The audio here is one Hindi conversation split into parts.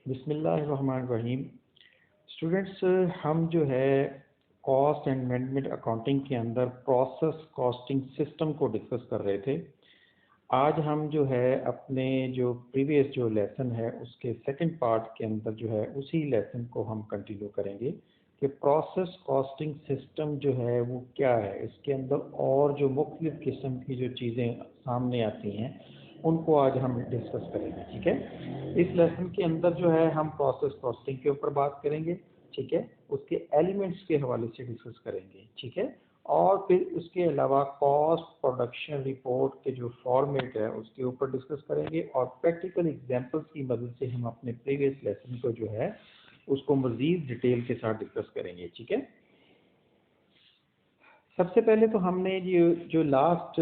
बिस्मिल्लाहिर्रहमानिर्रहीम। स्टूडेंट्स, हम जो है कॉस्ट एंड मैनेजमेंट अकाउंटिंग के अंदर प्रोसेस कॉस्टिंग सिस्टम को डिस्कस कर रहे थे। आज हम जो है अपने जो प्रीवियस जो लेसन है उसके सेकंड पार्ट के अंदर जो है उसी लेसन को हम कंटिन्यू करेंगे कि प्रोसेस कॉस्टिंग सिस्टम जो है वो क्या है। इसके अंदर और जो मुख्तलिफ किस्म की जो चीज़ें सामने आती हैं उनको आज हम डिस्कस करेंगे। ठीक है, इस लेसन के अंदर जो है हम प्रोसेस कॉस्टिंग के ऊपर बात करेंगे। ठीक है, उसके एलिमेंट्स के हवाले से डिस्कस करेंगे। ठीक है, और फिर उसके अलावा कॉस्ट प्रोडक्शन रिपोर्ट के जो फॉर्मेट है उसके ऊपर डिस्कस करेंगे और प्रैक्टिकल एग्जांपल्स की मदद से हम अपने प्रीवियस लेसन को जो है उसको मज़ीद डिटेल के साथ डिस्कस करेंगे। ठीक है, सबसे पहले तो हमने जो लास्ट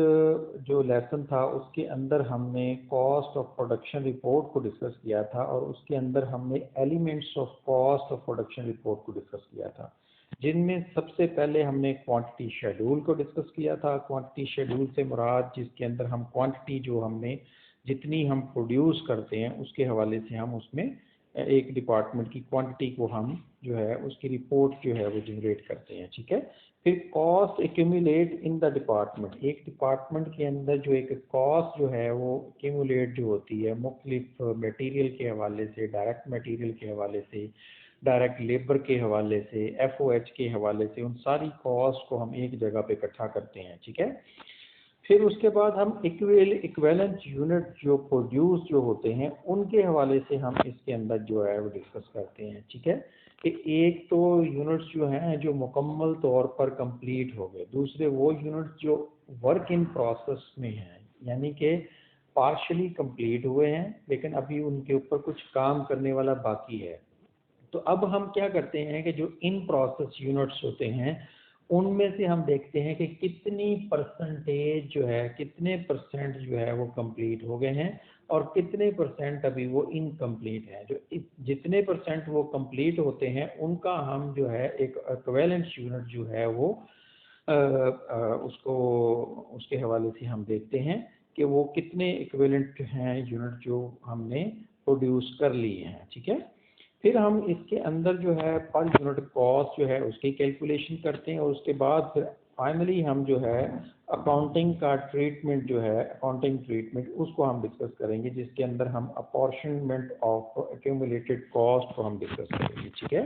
जो लेसन था उसके अंदर हमने कॉस्ट ऑफ प्रोडक्शन रिपोर्ट को डिस्कस किया था और उसके अंदर हमने elements of cost of production report को डिस्कस किया था, जिनमें सबसे पहले हमने क्वांटिटी शेड्यूल को डिस्कस किया था। क्वांटिटी शेड्यूल से मुराद जिसके अंदर हम क्वांटिटी जो हमने जितनी हम प्रोड्यूस करते हैं उसके हवाले से हम उसमें एक डिपार्टमेंट की क्वांटिटी को हम जो है उसकी रिपोर्ट जो है वो जनरेट करते हैं। ठीक है, फिर cost accumulate in the department, एक डिपार्टमेंट के अंदर जो एक कॉस्ट जो है वो एक्यूमुलेट जो होती है मुख्तलिफ मटेरियल के हवाले से, डायरेक्ट मटेरियल के हवाले से, डायरेक्ट लेबर के हवाले से, एफओएच के हवाले से, उन सारी कॉस्ट को हम एक जगह पे इकट्ठा करते हैं। ठीक है, फिर उसके बाद हम इक्वेलेंट यूनिट जो प्रोड्यूस जो होते हैं उनके हवाले से हम इसके अंदर जो है वो डिस्कस करते हैं। ठीक है, कि एक तो यूनिट्स जो हैं जो मुकम्मल तौर पर कंप्लीट हो गए, दूसरे वो यूनिट्स जो वर्क इन प्रोसेस में हैं, यानी कि पार्शली कंप्लीट हुए हैं लेकिन अभी उनके ऊपर कुछ काम करने वाला बाकी है। तो अब हम क्या करते हैं कि जो इन प्रोसेस यूनिट्स होते हैं उनमें से हम देखते हैं कि कितनी परसेंटेज जो है, कितने परसेंट जो है वो कंप्लीट हो गए हैं और कितने परसेंट अभी वो इनकम्प्लीट हैं। जो जितने परसेंट वो कंप्लीट होते हैं उनका हम जो है एक इक्विवेलेंट यूनिट जो है वो उसको उसके हवाले से हम देखते हैं कि वो कितने इक्विवेलेंट हैं यूनिट जो हमने प्रोड्यूस कर लिए हैं। ठीक है, फिर हम इसके अंदर जो है पर यूनिट कॉस्ट जो है उसकी कैलकुलेशन करते हैं और उसके बाद फिर फाइनली हम जो है अकाउंटिंग का ट्रीटमेंट जो है, अकाउंटिंग ट्रीटमेंट उसको हम डिस्कस करेंगे, जिसके अंदर हम अपॉर्शनमेंट ऑफ एक्यूमुलेटेड कॉस्ट को हम डिस्कस करेंगे। ठीक है,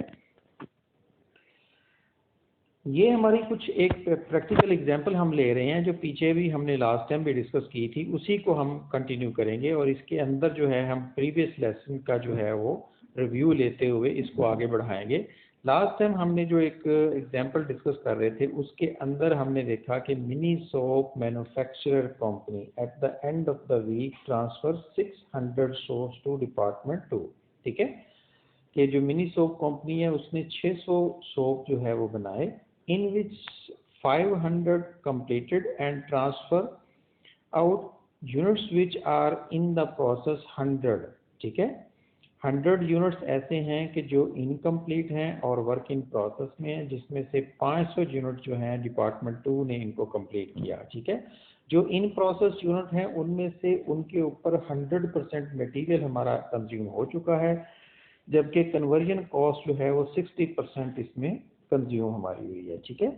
ये हमारी कुछ एक प्रैक्टिकल एग्जांपल हम ले रहे हैं जो पीछे भी हमने लास्ट टाइम भी डिस्कस की थी, उसी को हम कंटिन्यू करेंगे और इसके अंदर जो है हम प्रीवियस लेसन का जो है वो रिव्यू लेते हुए इसको आगे बढ़ाएंगे। लास्ट टाइम हमने जो एक एग्जांपल डिस्कस कर रहे थे उसके अंदर हमने देखा कि mini soap manufacturer company at the end of the week transfer 600 soaps to department 2। ठीक है, कि जो मिनी सोप कंपनी है उसने 600 सोप जो है वो बनाए, in which 500 completed and transfer out units which are in the process 100। ठीक है, 100 यूनिट्स ऐसे हैं कि जो इनकम्प्लीट हैं और वर्क इन प्रोसेस में हैं, जिसमें से 500 यूनिट जो हैं डिपार्टमेंट 2 ने इनको कंप्लीट किया। ठीक है, जो इन प्रोसेस यूनिट हैं उनमें से उनके ऊपर 100% मटेरियल हमारा कंज्यूम हो चुका है, जबकि कन्वर्जन कॉस्ट जो है वो 60% इसमें कंज्यूम हमारी हुई है। ठीक है,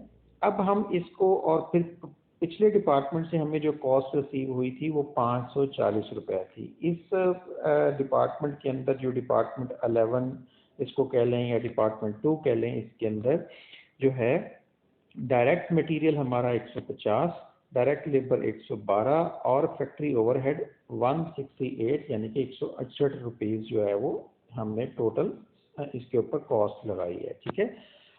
अब हम इसको और फिर पिछले डिपार्टमेंट से हमें जो कॉस्ट रिसीव हुई थी वो 540 रुपये थी। इस डिपार्टमेंट के अंदर जो डिपार्टमेंट 11 इसको कह लें या डिपार्टमेंट 2 कह लें, इसके अंदर जो है डायरेक्ट मटेरियल हमारा 150, डायरेक्ट लेबर 112 और फैक्ट्री ओवरहेड 168 यानी कि 168 रुपीज़ जो है वो हमने टोटल इसके ऊपर कॉस्ट लगाई है। ठीक है,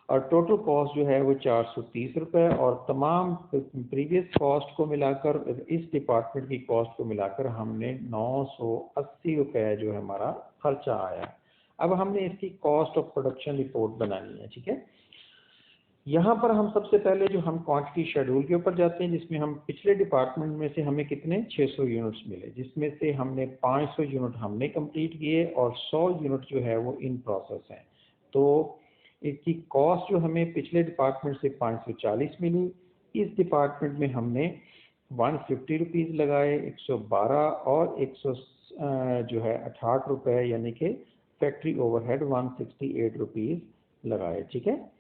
और टोटल कॉस्ट जो है वो 430 रुपये और तमाम प्रीवियस कॉस्ट को मिलाकर इस डिपार्टमेंट की कॉस्ट को मिलाकर हमने 980 रुपये जो है हमारा खर्चा आया। अब हमने इसकी कॉस्ट ऑफ प्रोडक्शन रिपोर्ट बनानी है। ठीक है, यहाँ पर हम सबसे पहले जो हम क्वांटिटी शेड्यूल के ऊपर जाते हैं, जिसमें हम पिछले डिपार्टमेंट में से हमें कितने 600 यूनिट्स मिले, जिसमें से हमने 500 यूनिट हमने कंप्लीट किए और 100 यूनिट जो है वो इन प्रोसेस हैं। तो इसकी कॉस्ट जो हमें पिछले डिपार्टमेंट से 540 मिली, इस डिपार्टमेंट में हमने 150 रुपीज़ लगाए, 112 और 100 जो है 68 रुपये यानी कि फैक्ट्री ओवरहेड 168 रुपीज़ लगाए। ठीक है,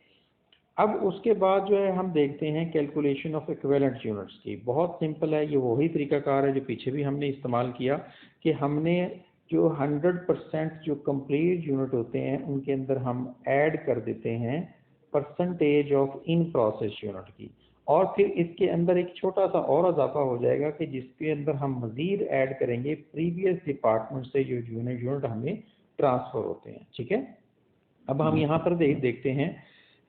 अब उसके बाद जो है हम देखते हैं कैलकुलेशन ऑफ इक्विवेलेंट यूनिट्स की। बहुत सिंपल है, ये वही तरीकाकार है जो पीछे भी हमने इस्तेमाल किया कि हमने जो 100% जो कंप्लीट यूनिट होते हैं उनके अंदर हम ऐड कर देते हैं percentage of in process unit की, और फिर इसके अंदर एक छोटा सा और इजाफा हो जाएगा कि जिसके अंदर हम मज़ीद ऐड करेंगे प्रीवियस डिपार्टमेंट से जो यूनिट हमें ट्रांसफ़र होते हैं। ठीक है, अब हम यहाँ पर देखते हैं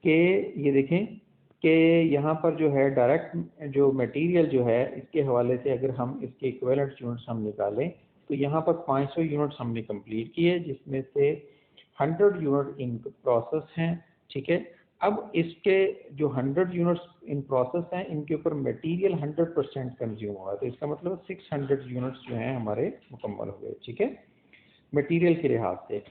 कि ये देखें कि यहाँ पर जो है डायरेक्ट जो मटेरियल जो है इसके हवाले से अगर हम इसके इक्विवेलेंट यूनिट्स हम निकालें तो यहाँ पर 500 यूनिट्स हमने कंप्लीट किए, जिसमें से 100 यूनिट इन प्रोसेस हैं। ठीक है, अब इसके जो 100 यूनिट्स इन प्रोसेस हैं इनके ऊपर मटेरियल 100% कंज्यूम हुआ, तो इसका मतलब 600 यूनिट्स जो हैं हमारे मुकम्मल हो गए। ठीक है, मटेरियल के लिहाज से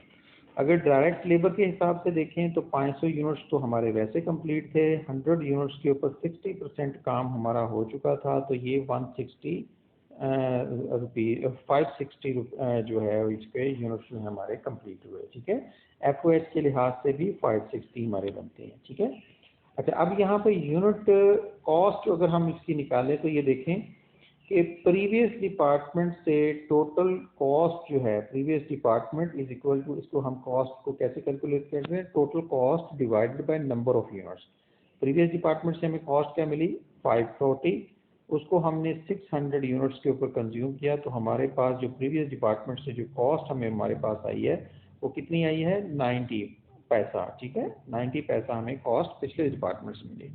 अगर डायरेक्ट लेबर के हिसाब से देखें तो 500 यूनिट्स तो हमारे वैसे कंप्लीट थे, 100 यूनिट्स के ऊपर 60% काम हमारा हो चुका था, तो ये 160 560 जो है इसके यूनिट्स में हमारे कंप्लीट हुए। ठीक है, FOH के लिहाज से भी 560 हमारे बनते हैं। ठीक है, अच्छा अब यहाँ पर यूनिट कॉस्ट अगर हम इसकी निकालें तो ये देखें कि प्रीवियस डिपार्टमेंट से टोटल कॉस्ट जो है previous department is equal to, इसको हम कॉस्ट को कैसे कैलकुलेट करते हैं, total cost divided by number of units. Previous department से हमें कॉस्ट क्या मिली 540, उसको हमने 600 यूनिट्स के ऊपर कंज्यूम किया, तो हमारे पास जो प्रीवियस डिपार्टमेंट से जो कॉस्ट हमें हमारे पास आई है वो कितनी आई है 90 पैसा। ठीक है, 90 पैसा हमें कॉस्ट पिछले डिपार्टमेंट से मिली।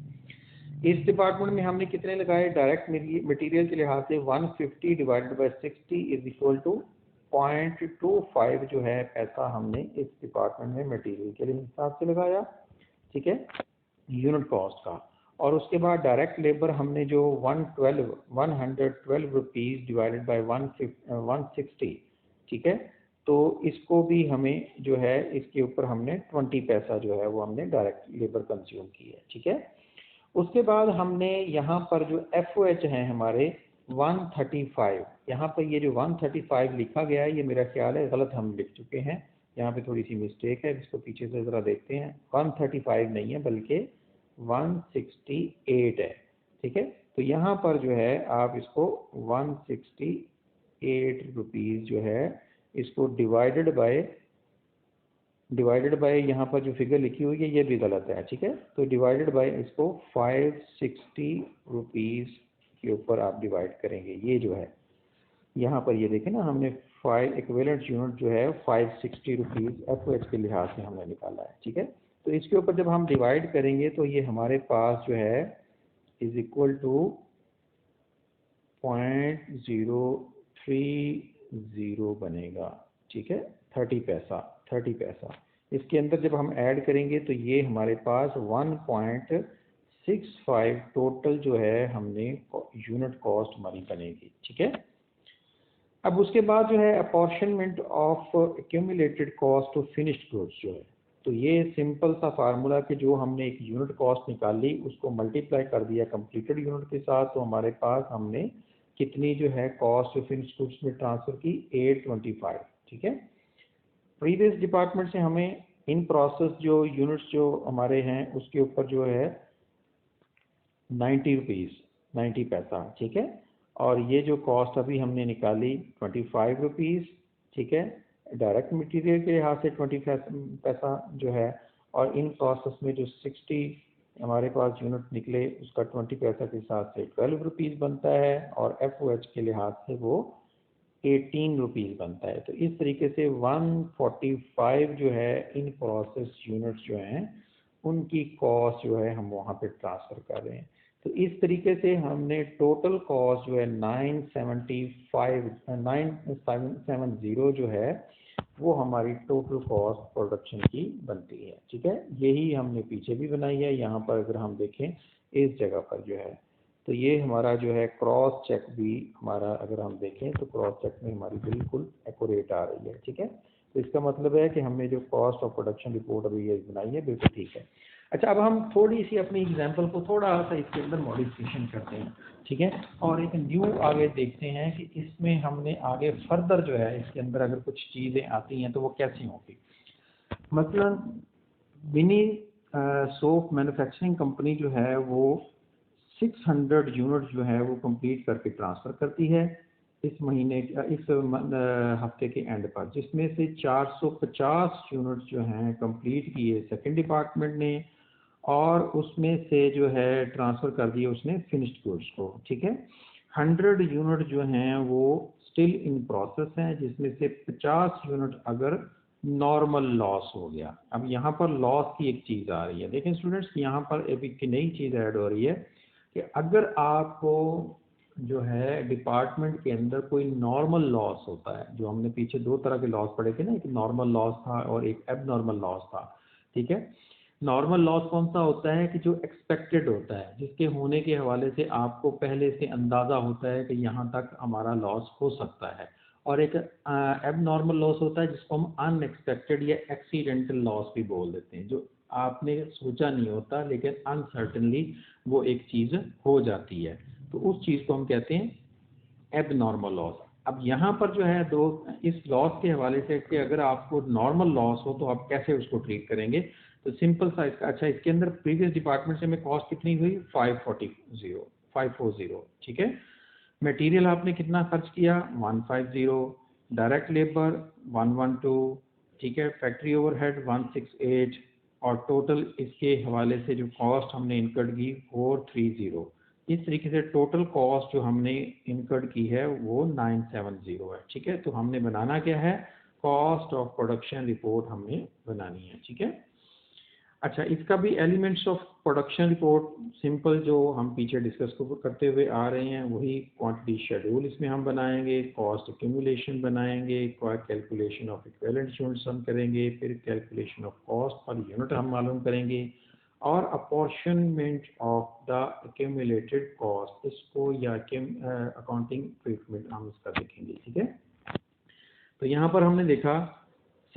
इस डिपार्टमेंट में हमने कितने लगाए डायरेक्ट मटेरियल के लिहाज से 150 divided by 60 is equal to 0.25 जो है पैसा हमने इस डिपार्टमेंट में मटेरियल के लिए हिसाब से लगाया। ठीक है, यूनिट कॉस्ट का। और उसके बाद डायरेक्ट लेबर हमने जो 112 रुपीज़ डिवाइडेड बाय 160, ठीक है, तो इसको भी हमें जो है इसके ऊपर हमने 20 पैसा जो है वो हमने डायरेक्ट लेबर कंज्यूम की है। ठीक है, उसके बाद हमने यहाँ पर जो FOH हैं हमारे 135, यहाँ पर ये जो 135 लिखा गया है ये मेरा ख्याल है गलत हम लिख चुके हैं, यहाँ पे थोड़ी सी मिस्टेक है, इसको पीछे से ज़रा देखते हैं। 135 नहीं है बल्कि 168 है। ठीक है, तो यहाँ पर जो है आप इसको 168 रुपीज़ जो है इसको डिवाइडेड बाय यहाँ पर जो फिगर लिखी हुई है ये भी गलत है। ठीक है, तो डिवाइडेड बाय इसको 560 रुपीज़ के ऊपर आप डिवाइड करेंगे। ये जो है यहाँ पर ये देखें ना, हमने 5 इक्विवेलेंट यूनिट जो है 560 रुपीज़ FOH के लिहाज से हमने निकाला है। ठीक है, तो इसके ऊपर जब हम डिवाइड करेंगे तो ये हमारे पास जो है इज इक्वल टू 0.030 बनेगा। ठीक है, 30 पैसा। इसके अंदर जब हम ऐड करेंगे तो ये हमारे पास 1.65 टोटल जो है हमने यूनिट कॉस्ट हमारी बनेगी। ठीक है, अब उसके बाद जो है apportionment of accumulated cost of finished goods जो है, तो ये सिंपल सा फार्मूला कि जो हमने एक यूनिट कॉस्ट निकाली उसको मल्टीप्लाई कर दिया कंप्लीटेड यूनिट के साथ, तो हमारे पास हमने कितनी जो है कॉस्ट ऑफ फिनिश्ड गुड्स में ट्रांसफ़र की 825। ठीक है, प्रीवियस डिपार्टमेंट से हमें इन प्रोसेस जो यूनिट्स जो हमारे हैं उसके ऊपर जो है 90 पैसा। ठीक है, और ये जो कॉस्ट अभी हमने निकाली 25 रुपीज़। ठीक है, डायरेक्ट मटेरियल के लिहाज से 20 पैसा जो है, और इन प्रोसेस में जो 60 हमारे पास यूनिट निकले उसका 20 पैसा के साथ से 12 रुपीज़ बनता है, और FOH के लिहाज से वो 18 रुपीज़ बनता है। तो इस तरीके से 145 जो है इन प्रोसेस यूनिट्स जो हैं उनकी कॉस्ट जो है हम वहाँ पे ट्रांसफ़र कर रहे हैं। तो इस तरीके से हमने टोटल कॉस्ट जो है 970 जो है वो हमारी टोटल कॉस्ट प्रोडक्शन की बनती है। ठीक है, यही हमने पीछे भी बनाई है। यहाँ पर अगर हम देखें इस जगह पर जो है तो ये हमारा जो है क्रॉस चेक भी हमारा अगर हम देखें तो क्रॉस चेक में हमारी बिल्कुल एक्यूरेट आ रही है। ठीक है, तो इसका मतलब है कि हमने जो कॉस्ट ऑफ प्रोडक्शन रिपोर्ट अभी ये बनाई है बिल्कुल ठीक है। अच्छा, अब हम थोड़ी सी अपनी एग्जांपल को थोड़ा सा इसके अंदर मॉडिफिकेशन करते हैं। ठीक है, और एक न्यू आगे देखते हैं कि इसमें हमने आगे फर्दर जो है इसके अंदर अगर कुछ चीज़ें आती हैं तो वो कैसी होंगी। मसलन मिनी सोप मैन्युफैक्चरिंग कंपनी जो है वो 600 यूनिट जो है वो कंप्लीट करके ट्रांसफ़र करती है इस महीने इस हफ्ते के एंड पर, जिसमें से 450 यूनिट जो हैं कंप्लीट किए सेकंड डिपार्टमेंट ने और उसमें से जो है ट्रांसफ़र कर दिए उसने फिनिश्ड गुड्स को। ठीक है, 100 यूनिट जो हैं वो स्टिल इन प्रोसेस हैं, जिसमें से 50 यूनिट अगर नॉर्मल लॉस हो गया। अब यहाँ पर लॉस की एक चीज़ आ रही है, देखें स्टूडेंट्स, यहाँ पर एक नई चीज़ ऐड हो रही है कि अगर आपको जो है डिपार्टमेंट के अंदर कोई नॉर्मल लॉस होता है, जो हमने पीछे दो तरह के लॉस पढ़े थे ना, एक नॉर्मल लॉस था और एक एबनॉर्मल लॉस था। ठीक है, नॉर्मल लॉस कौन सा होता है कि जो एक्सपेक्टेड होता है, जिसके होने के हवाले से आपको पहले से अंदाज़ा होता है कि यहाँ तक हमारा लॉस हो सकता है, और एक एबनॉर्मल लॉस होता है जिसको हम अनएक्सपेक्टेड या एक्सीडेंटल लॉस भी बोल देते हैं, जो आपने सोचा नहीं होता लेकिन अनसर्टनली वो एक चीज़ हो जाती है, तो उस चीज़ को हम कहते हैं एबनॉर्मल लॉस। अब यहाँ पर जो है दो इस लॉस के हवाले से कि अगर आपको नॉर्मल लॉस हो तो आप कैसे उसको ट्रीट करेंगे, तो सिंपल सा इसका, अच्छा इसके अंदर प्रीवियस डिपार्टमेंट से हमें कॉस्ट कितनी हुई 540। ठीक है, मटेरियल आपने कितना खर्च किया 150, डायरेक्ट लेबर 112, ठीक है, फैक्ट्री ओवरहेड 168 और टोटल इसके हवाले से जो कॉस्ट हमने इनकर्ड की 430। इस तरीके से टोटल कॉस्ट जो हमने इनकर्ड की है वो 970 है। ठीक है, तो हमने बनाना क्या है, कॉस्ट ऑफ प्रोडक्शन रिपोर्ट हमने बनानी है। ठीक है, अच्छा इसका भी elements of production report simple जो हम पीछे डिस्कस करते हुए आ रहे हैं वही क्वांटिटी शेड्यूल इसमें हम बनाएंगे, कॉस्ट एक्यूमुलेशन बनाएंगे, कैलकुलेशन ऑफ इक्विवेलेंट यूनिट्स हम करेंगे, फिर calculation of cost per unit हम मालूम करेंगे और apportionment of the accumulated cost, इसको या अकाउंटिंग ट्रीटमेंट हम इसका देखेंगे। ठीक है, तो यहाँ पर हमने देखा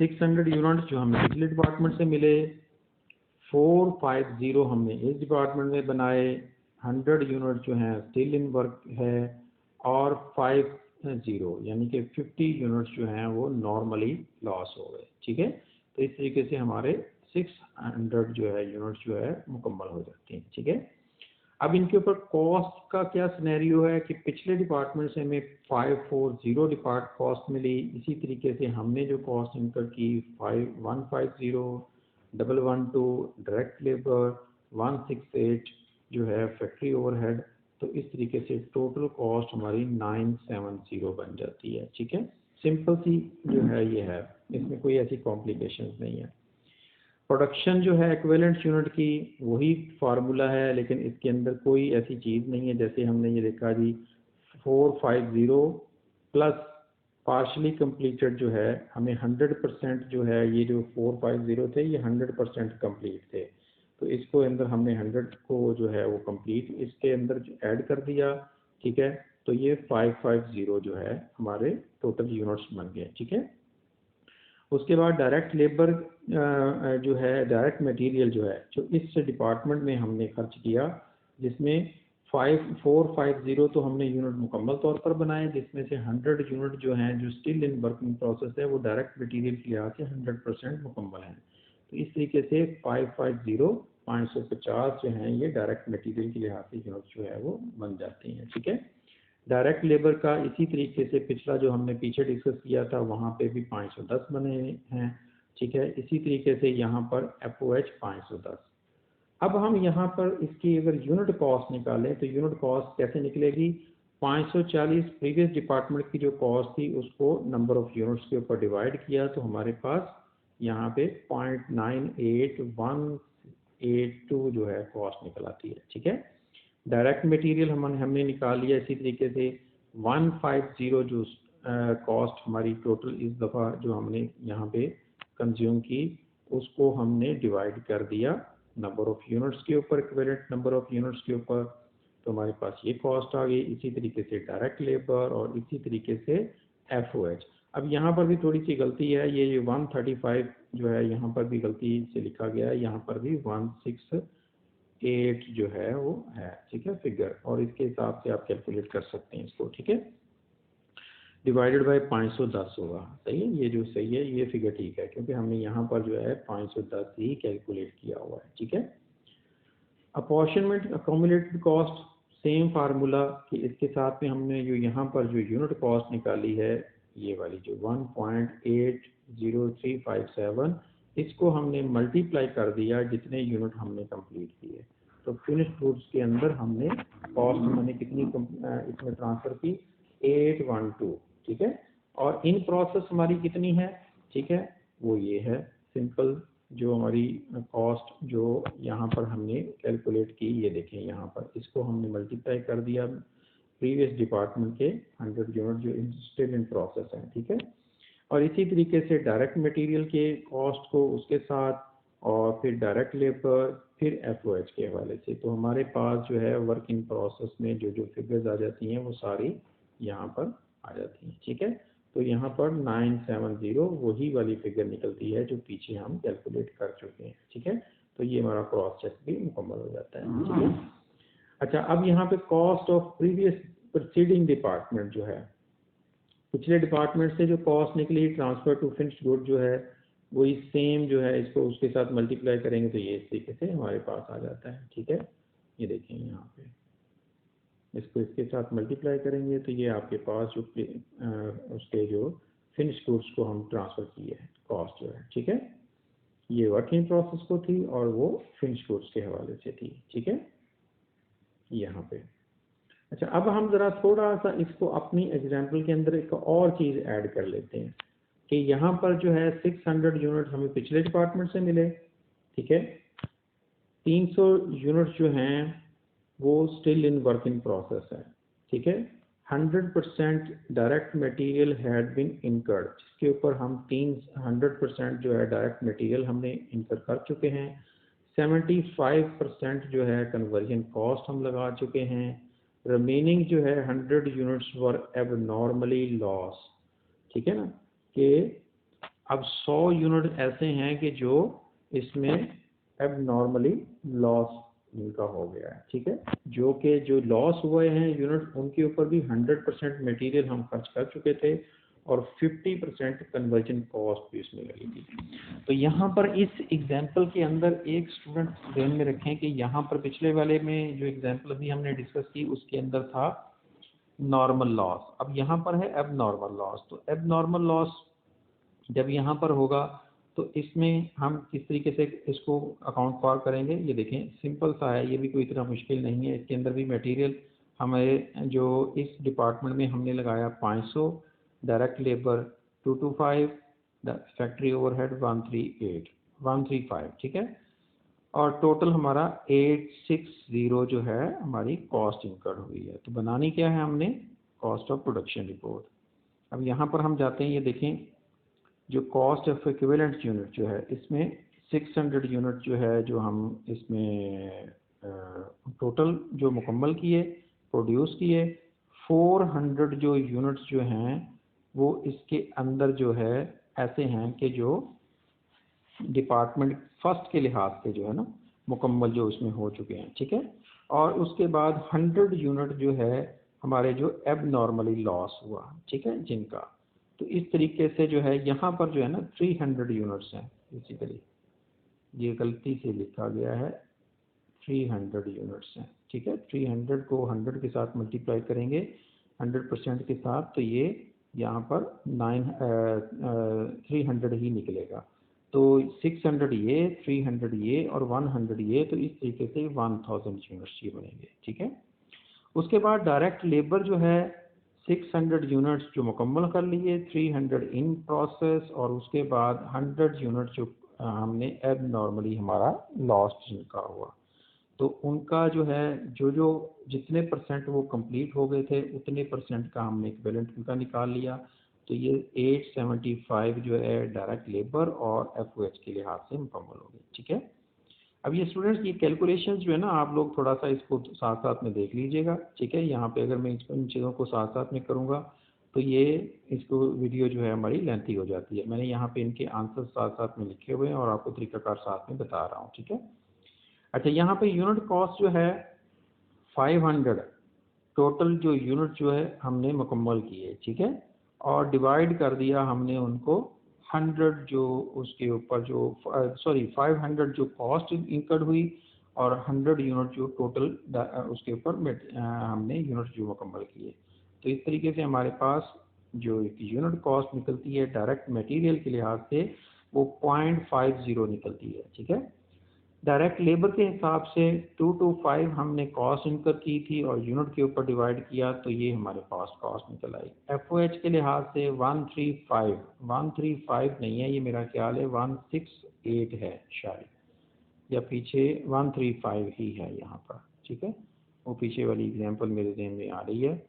600 यूनिट जो हमें पिछले डिपार्टमेंट से मिले, 450 हमने इस डिपार्टमेंट में बनाए, 100 यूनिट जो हैं स्टिल इन वर्क है और 50 यानी कि 50 यूनिट्स जो हैं वो नॉर्मली लॉस हो गए। ठीक है, तो इस तरीके से हमारे 600 जो है यूनिट्स जो है मुकम्मल हो जाती हैं। ठीक है, अब इनके ऊपर कॉस्ट का क्या सिनेरियो है कि पिछले डिपार्टमेंट से हमें 540 डिपार्ट कॉस्ट मिली, इसी तरीके से हमने जो कॉस्ट इनकर की 150 112 डायरेक्ट लेबर 168 जो है फैक्ट्री ओवरहेड, तो इस तरीके से टोटल कॉस्ट हमारी 970 बन जाती है। ठीक है, सिंपल सी जो है ये है, इसमें कोई ऐसी कॉम्प्लिकेशंस नहीं है। प्रोडक्शन जो है इक्विवेलेंट यूनिट की वही फार्मूला है, लेकिन इसके अंदर कोई ऐसी चीज़ नहीं है, जैसे हमने ये देखा जी 450 प्लस पार्शली कंप्लीटेड जो है हमें 100% जो है, ये जो 450 थे ये 100% कंप्लीट थे, तो इसको अंदर हमने 100 को जो है वो कंप्लीट इसके अंदर ऐड कर दिया। ठीक है, तो ये 550 जो है हमारे टोटल यूनिट्स बन गए। ठीक है, उसके बाद डायरेक्ट लेबर जो है, डायरेक्ट मटेरियल जो है जो इस डिपार्टमेंट में हमने खर्च किया, जिसमें 450 तो हमने यूनिट मुकम्मल तौर पर बनाए, जिसमें से 100 यूनिट जो हैं जो स्टिल इन वर्किंग प्रोसेस है वो डायरेक्ट मटेरियल के लिहाज से 100% मुकम्मल हैं। तो इस तरीके से 550 जो हैं ये डायरेक्ट मटेरियल के लिहाज से यूनिट जो है वो बन जाती हैं। ठीक है, डायरेक्ट लेबर का इसी तरीके से पिछला जो हमने पीछे डिस्कस किया था वहाँ पे भी 510 बने हैं। ठीक है, इसी तरीके से यहाँ पर FOH 510। अब हम यहाँ पर इसकी अगर यूनिट कॉस्ट निकालें तो यूनिट कॉस्ट कैसे निकलेगी, 540 प्रीवियस डिपार्टमेंट की जो कॉस्ट थी उसको नंबर ऑफ यूनिट्स के ऊपर डिवाइड किया तो हमारे पास यहाँ पे 0.98182 जो है कॉस्ट निकल आती है। ठीक है, डायरेक्ट मटेरियल हमने निकाल लिया, इसी तरीके से 150 जो कॉस्ट हमारी टोटल इस दफ़ा जो हमने यहाँ पे कंज्यूम की उसको हमने डिवाइड कर दिया नंबर ऑफ यूनिट्स के ऊपर, इक्विवेलेंट नंबर ऑफ यूनिट्स के ऊपर, तो हमारे पास ये कॉस्ट आ गई। इसी तरीके से डायरेक्ट लेबर और इसी तरीके से FOH। अब यहाँ पर भी थोड़ी सी गलती है, ये 135 जो है यहाँ पर भी गलती से लिखा गया है, यहाँ पर भी 168 जो है वो है। ठीक है, फिगर, और इसके हिसाब से आप कैलकुलेट कर सकते हैं इसको। ठीक है, डिवाइडेड बाय 510 होगा। सही है, ये जो सही है ये फिगर ठीक है, क्योंकि हमने यहाँ पर जो है 510 ही कैलकुलेट किया हुआ है। ठीक है, apportionment accommodated cost same formula कि इसके साथ में हमने जो यहाँ पर जो यूनिट कॉस्ट निकाली है ये वाली जो 1.80357, इसको हमने मल्टीप्लाई कर दिया जितने यूनिट हमने कंप्लीट किए। तो फिनिश्ड गुड्स के अंदर हमने कॉस्ट मैंने कितनी इसमें ट्रांसफ़र की 812। ठीक है, और इन प्रोसेस हमारी कितनी है, ठीक है, वो ये है सिंपल जो हमारी कॉस्ट जो यहाँ पर हमने कैलकुलेट की, ये देखें यहाँ पर इसको हमने मल्टीप्लाई कर दिया प्रीवियस डिपार्टमेंट के 100 यूनिट जो स्टिल इन प्रोसेस हैं। ठीक है, और इसी तरीके से डायरेक्ट मटेरियल के कॉस्ट को उसके साथ, और फिर डायरेक्ट लेबर, फिर FOH के हवाले से। तो हमारे पास जो है वर्क इन प्रोसेस में जो जो फिगर्स आ जाती हैं वो सारी यहाँ पर आ जाती हैं। ठीक है, तो यहाँ पर 970 वही वाली फिगर निकलती है जो पीछे हम कैलकुलेट कर चुके हैं। ठीक है, तो ये हमारा क्रॉस चेक भी मुकम्मल हो जाता है। ठीक है, अच्छा, अब यहाँ पे cost of previous preceding department जो है, पिछले डिपार्टमेंट से जो कॉस्ट निकली ट्रांसफर टू फिनिश्ड गुड जो है वही सेम जो है, इसको उसके साथ मल्टीप्लाई करेंगे तो ये इस तरीके से हमारे पास आ जाता है। ठीक है, ये देखें यहाँ पे इसको इसके साथ मल्टीप्लाई करेंगे तो ये आपके पास जो उसके जो फिनिश गुड्स को हम ट्रांसफ़र किए हैं कॉस्ट जो है। ठीक है, ये वर्किंग प्रोसेस को थी और वो फिनिश गुड्स के हवाले से थी। ठीक है, यहाँ पे अच्छा, अब हम ज़रा थोड़ा सा इसको अपनी एग्जाम्पल के अंदर एक और चीज़ ऐड कर लेते हैं कि यहाँ पर जो है 600 यूनिट हमें पिछले डिपार्टमेंट से मिले। ठीक है, 300 यूनिट जो हैं वो still in work in process है। ठीक है, 100% direct material had been incurred, जिसके ऊपर हम 100% जो है डायरेक्ट मटेरियल हमने इनकर कर चुके हैं। 75% जो है कन्वर्जन कॉस्ट हम लगा चुके हैं। रिमेनिंग जो है 100 यूनिट्स वर एबनॉर्मली लॉस। ठीक है ना, कि अब 100 यूनिट ऐसे हैं कि जो इसमें एबनॉर्मली लॉस इनका हो गया है। ठीक है, जो कि जो लॉस हुए हैं यूनिट उनके ऊपर भी 100% मटेरियल हम खर्च कर चुके थे और 50% कन्वर्जन कॉस्ट भी इसमें लगी थी। तो यहाँ पर इस एग्जांपल के अंदर एक स्टूडेंट ध्यान में रखें कि यहाँ पर पिछले वाले में जो एग्जांपल अभी हमने डिस्कस की उसके अंदर था नॉर्मल लॉस, अब यहाँ पर है एबनॉर्मल लॉस। तो एबनॉर्मल लॉस जब यहाँ पर होगा तो इसमें हम किस तरीके से इसको अकाउंट फॉर करेंगे, ये देखें सिंपल सा है, ये भी कोई इतना मुश्किल नहीं है। इसके अंदर भी मटेरियल हमारे जो इस डिपार्टमेंट में हमने लगाया 500, डायरेक्ट लेबर 225, फैक्ट्री ओवरहेड 135। ठीक है, और टोटल हमारा 860 जो है हमारी कॉस्ट इनकर्ड हुई है। तो बनानी क्या है हमने, कॉस्ट ऑफ प्रोडक्शन रिपोर्ट। अब यहाँ पर हम जाते हैं, ये देखें जो कॉस्ट ऑफ इक्विवेलेंट यूनिट जो है इसमें 600 यूनिट जो है जो हम इसमें टोटल जो मुकम्मल किए प्रोड्यूस किए। 400 जो यूनिट्स जो हैं वो इसके अंदर जो है ऐसे हैं कि जो डिपार्टमेंट फर्स्ट के लिहाज से जो है ना मुकम्मल जो उसमें हो चुके हैं। ठीक है, और उसके बाद 100 यूनिट जो है हमारे जो एबनॉर्मली लॉस हुआ। ठीक है, जिनका तो इस तरीके से जो है यहाँ पर जो है ना 300 यूनिट्स हैं। बेसिकली ये गलती से लिखा गया है 300 यूनिट्स हैं। ठीक है, 300 को 100 के साथ मल्टीप्लाई करेंगे 100% के साथ तो ये यहाँ पर 300 ही निकलेगा। तो 600 ये 300 ये और 100 ये, तो इस तरीके से 1000 यूनिट्स ये बनेंगे। ठीक है, उसके बाद डायरेक्ट लेबर जो है 600 यूनिट्स जो मुकम्मल कर लिए, 300 इन प्रोसेस, और उसके बाद 100 यूनिट जो हमने एबनॉर्मली हमारा लॉस्ट जिनका हुआ। तो उनका जो है जो जितने परसेंट वो कंप्लीट हो गए थे उतने परसेंट का हमने इक्विवेलेंट उनका निकाल लिया। तो ये 875 जो है डायरेक्ट लेबर और FOH के लिहाज से मुकम्मल हो गए। ठीक है, अब ये स्टूडेंट्स ये कैलकुलेशंस जो है ना आप लोग थोड़ा सा इसको साथ साथ में देख लीजिएगा। ठीक है, यहाँ पे अगर मैं इन चीज़ों को साथ साथ में करूँगा तो ये इसको वीडियो जो है हमारी लेंथी हो जाती है। मैंने यहाँ पे इनके आंसर साथ साथ में लिखे हुए हैं और आपको तरीकाकार साथ में बता रहा हूँ। ठीक है, अच्छा यहाँ पे यूनिट कॉस्ट जो है 500 टोटल जो यूनिट जो है हमने मुकम्मल किए। ठीक है, और डिवाइड कर दिया हमने उनको 100 जो उसके ऊपर जो 500 जो कॉस्ट इंकर्ड हुई और 100 यूनिट जो टोटल उसके ऊपर हमने यूनिट जो मुकम्मल किए। तो इस तरीके से हमारे पास जो एक यूनिट कॉस्ट निकलती है डायरेक्ट मटेरियल के लिहाज से वो 0.50 निकलती है। ठीक है, डायरेक्ट लेबर के हिसाब से 225 हमने कॉस्ट इनकर की थी और यूनिट के ऊपर डिवाइड किया तो ये हमारे पास कॉस्ट निकल आई। एफओएच के लिहाज से 135 नहीं है, ये मेरा ख्याल है 168 है शायद, या पीछे 135 ही है यहाँ पर। ठीक है, वो पीछे वाली एग्जांपल मेरे ज़हन में आ रही है,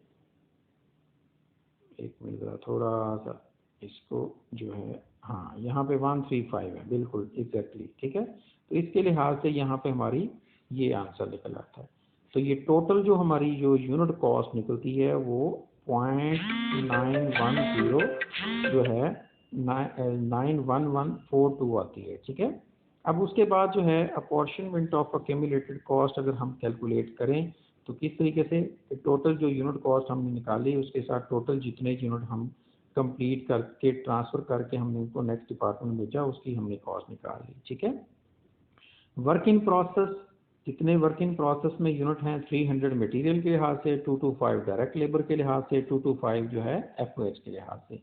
एक मिनट ज़रा थोड़ा सा इसको जो है, हाँ यहाँ पे 135 है बिल्कुल एग्जैक्टली। ठीक है, तो इसके लिहाज से यहाँ पे हमारी ये आंसर निकल आता है। तो ये टोटल जो हमारी जो यूनिट कॉस्ट निकलती है वो 0.910 जो है 91142 आती है। ठीक है, अब उसके बाद जो है अपॉर्शनमेंट ऑफ अक्यूमुलेटेड कॉस्ट अगर हम कैलकुलेट करें तो किस तरीके से टोटल जो यूनिट कॉस्ट हमने निकाली उसके साथ टोटल जितने यूनिट हम कंप्लीट करके ट्रांसफ़र करके हमने उनको नेक्स्ट डिपार्टमेंट भेजा उसकी हमने कॉस्ट निकाल ली। ठीक है, वर्क इन प्रोसेस, जितने वर्क इन प्रोसेस में यूनिट हैं 300 मटेरियल के लिहाज से, 225 डायरेक्ट लेबर के लिहाज से, 225 जो है एफओएच के लिहाज से।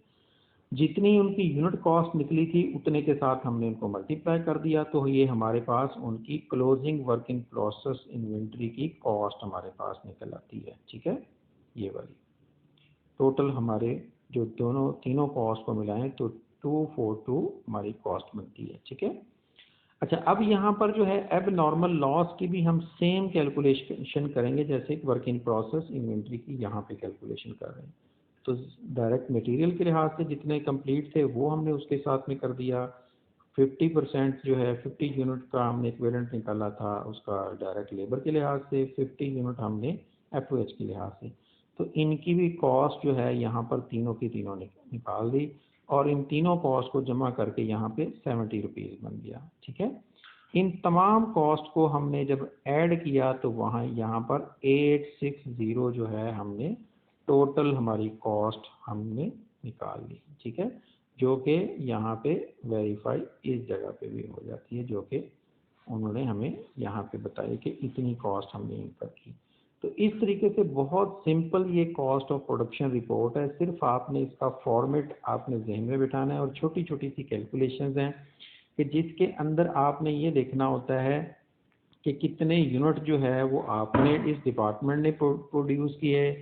जितनी उनकी यूनिट कॉस्ट निकली थी उतने के साथ हमने उनको मल्टीप्लाई कर दिया तो ये हमारे पास उनकी closing work in process inventory की कॉस्ट हमारे पास निकल आती है। ठीक है, ये वाली टोटल हमारे जो तीनों कॉस्ट को मिलाएं तो 242 हमारी कॉस्ट बनती है। ठीक है, अच्छा अब यहाँ पर जो है एब नॉर्मल लॉस की भी हम सेम कैलकुलेशन करेंगे जैसे वर्क इन प्रोसेस इन्वेंट्री की यहाँ पे कैलकुलेशन कर रहे हैं। तो डायरेक्ट मटेरियल के लिहाज से जितने कंप्लीट थे वो हमने उसके साथ में कर दिया। 50% जो है 50 यूनिट का हमने इक्विवेलेंट निकाला था उसका डायरेक्ट लेबर के लिहाज से, 50 यूनिट हमने एफओएच के लिहाज से। तो इनकी भी कॉस्ट जो है यहाँ पर तीनों की तीनों निकाल दी और इन तीनों कॉस्ट को जमा करके यहाँ पे 70 रुपीज़ बन गया। ठीक है, इन तमाम कॉस्ट को हमने जब ऐड किया तो वहाँ यहाँ पर 860 जो है हमने टोटल हमारी कॉस्ट हमने निकाल ली। ठीक है, जो कि यहाँ पे वेरीफाई इस जगह पे भी हो जाती है जो कि उन्होंने हमें यहाँ पे बताया कि इतनी कॉस्ट हमने इनकर की। तो इस तरीके से बहुत सिंपल ये कॉस्ट ऑफ प्रोडक्शन रिपोर्ट है। सिर्फ आपने इसका फॉर्मेट आपने जहन में बिठाना है और छोटी छोटी सी कैलकुलेशंस हैं कि जिसके अंदर आपने ये देखना होता है कि कितने यूनिट जो है वो आपने इस डिपार्टमेंट ने प्रोड्यूस किए,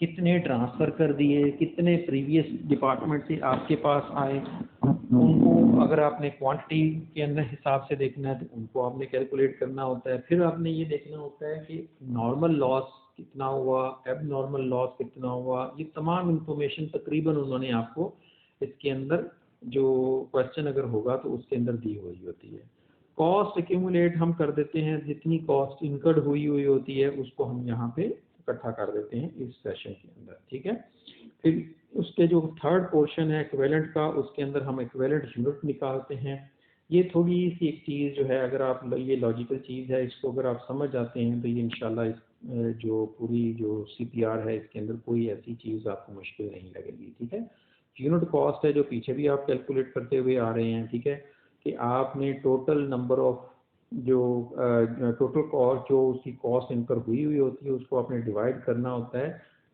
कितने ट्रांसफ़र कर दिए, कितने प्रीवियस डिपार्टमेंट से आपके पास आए, उनको अगर आपने क्वांटिटी के अंदर हिसाब से देखना है तो उनको आपने कैलकुलेट करना होता है। फिर आपने ये देखना होता है कि नॉर्मल लॉस कितना हुआ, एब नॉर्मल लॉस कितना हुआ, ये तमाम इंफॉर्मेशन तकरीबन उन्होंने आपको इसके अंदर जो क्वेश्चन अगर होगा तो उसके अंदर दी हुई होती है। कॉस्ट एक्यूमुलेट हम कर देते हैं, जितनी कॉस्ट इनकर्ड हुई होती है उसको हम यहाँ पे इकट्ठा कर देते हैं इस सेशन के अंदर। ठीक है, फिर उसके जो थर्ड पोर्शन है इक्विवेलेंट का उसके अंदर हम इक्विवेलेंट यूनिट निकालते हैं। ये थोड़ी सी एक चीज़ जो है अगर आप ये लॉजिकल चीज़ है इसको अगर आप समझ जाते हैं तो ये इंशाल्लाह इस जो पूरी जो सीपीआर है इसके अंदर कोई ऐसी चीज़ आपको मुश्किल नहीं लगेगी। ठीक है, यूनिट कॉस्ट है जो पीछे भी आप कैलकुलेट करते हुए आ रहे हैं। ठीक है, कि आपने टोटल नंबर ऑफ जो टोटल कॉस्ट जो उसकी कॉस्ट इनकर हुई होती है उसको आपने डिवाइड करना होता है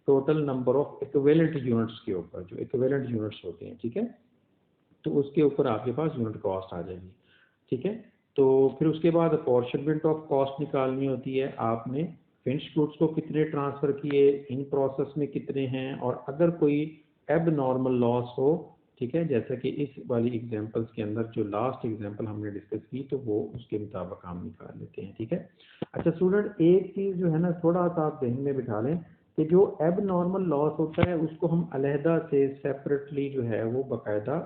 total number of equivalent units के ऊपर, जो इक्विवेलेंट यूनिट्स होते हैं। ठीक है, तो उसके ऊपर आपके पास यूनिट कॉस्ट आ जाएगी। ठीक है, तो फिर उसके बाद अपॉर्चनमेंट ऑफ कॉस्ट निकालनी होती है। आपने फिनिश गुड्स को कितने ट्रांसफ़र किए, इन प्रोसेस में कितने हैं, और अगर कोई एब नॉर्मल लॉस हो, ठीक है, जैसा कि इस वाली एग्जांपल्स के अंदर जो लास्ट एग्जांपल हमने डिस्कस की तो वो उसके मुताबिक हम निकाल लेते हैं। ठीक है, अच्छा स्टूडेंट एक चीज़ जो है ना थोड़ा सा आप ध्यान में बिठा लें कि जो एब नॉर्मल लॉस होता है उसको हम अलहदा से सेपरेटली जो है वो बाकायदा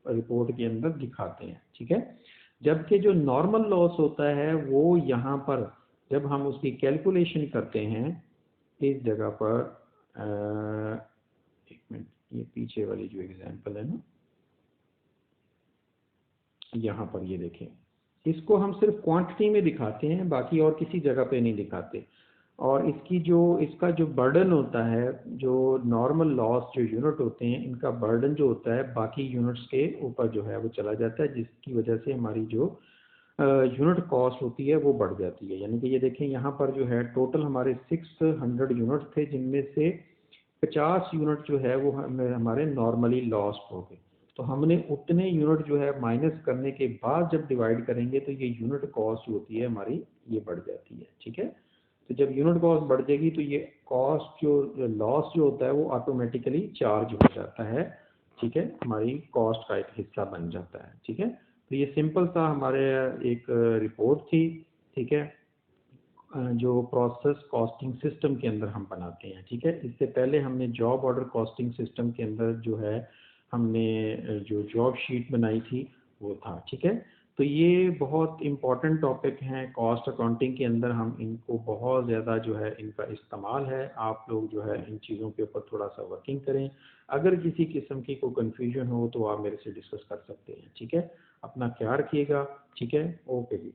रिपोर्ट के अंदर दिखाते हैं। ठीक है, जबकि जो नॉर्मल लॉस होता है वो यहाँ पर जब हम उसकी कैलकुलेशन करते हैं इस जगह पर एक मिनट, ये पीछे वाली जो एग्जांपल है ना यहाँ पर ये देखें, इसको हम सिर्फ क्वांटिटी में दिखाते हैं बाकी और किसी जगह पे नहीं दिखाते। और इसका जो बर्डन होता है, जो नॉर्मल लॉस जो यूनिट होते हैं, इनका बर्डन जो होता है बाकी यूनिट्स के ऊपर जो है वो चला जाता है, जिसकी वजह से हमारी जो यूनिट कॉस्ट होती है वो बढ़ जाती है। यानी कि ये देखें यहाँ पर जो है टोटल हमारे 600 यूनिट थे, जिनमें से 50 यूनिट जो है वो हमारे नॉर्मली लॉस्ट हो गए। तो हमने उतने यूनिट जो है माइनस करने के बाद जब डिवाइड करेंगे तो ये यूनिट कॉस्ट होती है हमारी, ये बढ़ जाती है। ठीक है, तो जब यूनिट कॉस्ट बढ़ जाएगी तो ये कॉस्ट जो लॉस जो होता है वो ऑटोमेटिकली चार्ज हो जाता है। ठीक है, हमारी कॉस्ट का एक हिस्सा बन जाता है। ठीक है, तो ये सिंपल सा हमारे एक रिपोर्ट थी। ठीक है, जो प्रोसेस कॉस्टिंग सिस्टम के अंदर हम बनाते हैं। ठीक है, इससे पहले हमने जॉब ऑर्डर कॉस्टिंग सिस्टम के अंदर जो है हमने जो जॉब शीट बनाई थी वो था। ठीक है, तो ये बहुत इम्पॉर्टेंट टॉपिक हैं कॉस्ट अकाउंटिंग के अंदर, हम इनको बहुत ज़्यादा जो है इनका इस्तेमाल है। आप लोग जो है इन चीज़ों के ऊपर थोड़ा सा वर्किंग करें। अगर किसी किस्म की कोई कन्फ्यूजन हो तो आप मेरे से डिस्कस कर सकते हैं। ठीक है, अपना ख्याल रखिएगा। ठीक है, ओके जी।